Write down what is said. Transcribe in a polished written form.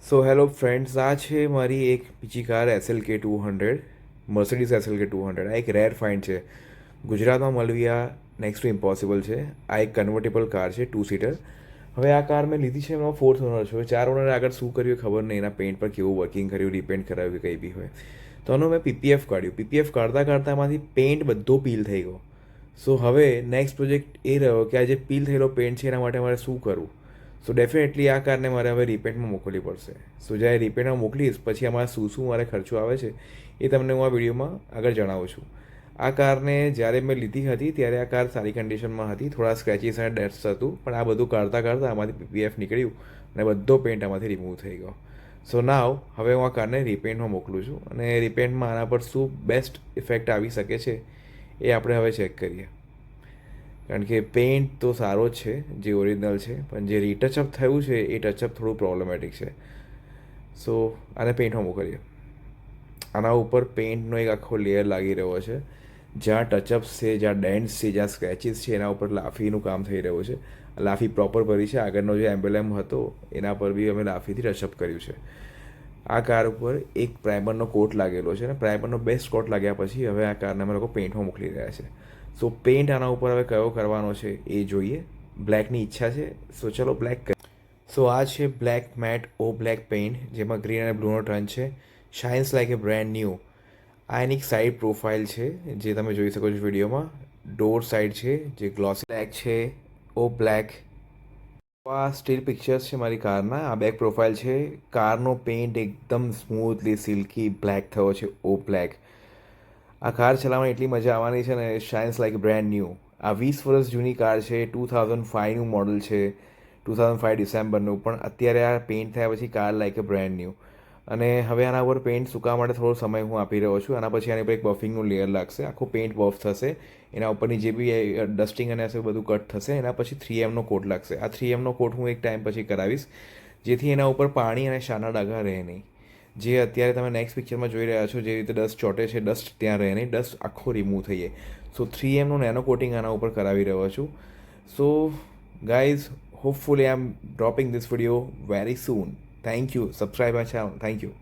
Hello friends, આ છે મારી એક બીજી કાર SLK 200, મર્સિડીઝ SLK 200. આ એક રેર ફાઇન્ડ છે. ગુજરાતમાં મળવી આ નેક્સ્ટ ટુ ઇમ્પોસિબલ છે. આ એક કન્વર્ટેબલ કાર છે, 2 સીટર. હવે આ કાર મેં લીધી છે, એમાં 4th ઓનર છું. 4 ઓનરે આગળ શું કર્યું ખબર નહીં, એના પેન્ટ પર કેવું વર્કિંગ કર્યું, રિપેન્ટ કરાવ્યું કે કંઈ બી હોય. તો આનું મેં PPF કાઢ્યું. PPF કાઢતા કાઢતા એમાંથી પેન્ટ બધો પીલ થઈ ગયો. હવે નેક્સ્ટ પ્રોજેક્ટ એ રહ્યો કે આ જે પીલ થયેલો પેન્ટ છે એના માટે મારે શું કરવું. ડેફિનેટલી આ કારને મારે હવે રિપેન્ટમાં મોકલવી પડશે. જ્યારે રિપેન્ટમાં મોકલીશ પછી આમાં શું શું મારે ખર્ચો આવે છે એ તમને હું આ વિડીયોમાં આગળ જણાવું છું. આ કારને જ્યારે મેં લીધી હતી ત્યારે આ કાર સારી કન્ડિશનમાં હતી, થોડા સ્ક્રેચીસ અને ડેસ્ટ હતું, પણ આ બધું કાઢતા કાઢતા આમાંથી PPF નીકળ્યું અને બધો પેન્ટ આમાંથી રિમૂવ થઈ ગયો. હવે હું આ કારને રિપેન્ટમાં મોકલું છું અને રિપેન્ટમાં આના પર શું બેસ્ટ ઇફેક્ટ આવી શકે છે એ આપણે હવે ચેક કરીએ. કારણ કે પેન્ટ તો સારો જ છે જે ઓરિજિનલ છે, પણ જે રીટચઅપ થયું છે એ ટચઅપ થોડું પ્રોબ્લેમેટિક છે. આને પેઇન્ટમાં મોકલીએ. આના ઉપર પેઇન્ટનો એક આખો લેયર લાગી રહ્યો છે. જ્યાં ટચઅપ્સ છે, જ્યાં ડેન્ટ્સ છે, જ્યાં સ્ક્રેચીસ છે એના ઉપર લાફીનું કામ થઈ રહ્યું છે. લાફી પ્રોપર ભરી છે. આગળનો જે એમ્બ્લેમ હતો એના પર બી અમે લાફીથી ટચઅપ કર્યું છે. આ કાર ઉપર એક પ્રાઇમરનો કોટ લાગેલો છે અને પ્રાઇમરનો બેસ્ટ કોટ લાગ્યા પછી હવે આ કારને અમે લોકો પેઇન્ટમાં મોકલી રહ્યા છે. પેઇન્ટ આના ઉપર હવે કયો કરવાનો છે એ જોઈએ. બ્લેકની ઈચ્છા છે, ચલો બ્લેક કરીએ. આ છે બ્લેક મેટ ઓ બ્લેક પેઇન્ટ, જેમાં ગ્રીન અને બ્લુનો ટર્ન છે. શાઇન્સ લાઈક એ બ્રેન્ડ ન્યૂ. આ એની એક સાઈડ પ્રોફાઇલ છે જે તમે જોઈ શકો છો વિડીયોમાં. ડોર સાઈડ છે જે ગ્લોસી બ્લેક છે, ઓ બ્લેક. આ સ્ટીલ પિક્ચર્સ છે મારી કારના. આ બેક પ્રોફાઇલ છે. કારનો પેઇન્ટ એકદમ સ્મૂથલી સિલ્કી બ્લેક થયો છે, ઓ બ્લેક. આ કાર ચલાવવાની એટલી મજા આવવાની છે ને. Shines like brand new. આ 20 વર્ષ જૂની કાર છે. 2005નું મોડલ છે, 2005 ડિસેમ્બરનું, પણ અત્યારે આ પેઇન્ટ થયા પછી કાર લાઈક એ બ્રેન્ડ ન્યૂ. અને હવે આના ઉપર પેઇન્ટ સુકાવા માટે થોડો સમય હું આપી રહ્યો છું. આના પછી આની પર એક બફિંગનું લેયર લાગશે, આખો પેઇન્ટ બફ થશે. એના ઉપરની જે બી ડસ્ટિંગ અને હશે બધું કટ થશે. એના પછી 3Mનો કોટ લાગશે. આ 3Mનો કોટ હું એક ટાઈમ પછી કરાવીશ, જેથી એના ઉપર પાણી અને શાના ડાઘા રહે નહીં. જે અત્યારે તમે નેક્સ્ટ પિક્ચરમાં જોઈ રહ્યા છો, જે રીતે ડસ્ટ ચોટે છે, ડસ્ટ ત્યાં રહે નહીં, ડસ્ટ આખો રિમૂવ થઈ જાય. 3Mનું નેનો કોટિંગ આના ઉપર કરાવી રહ્યો છું. Guys, hopefully I am dropping this video very soon. Thank you. Subscribe my channel. Thank you.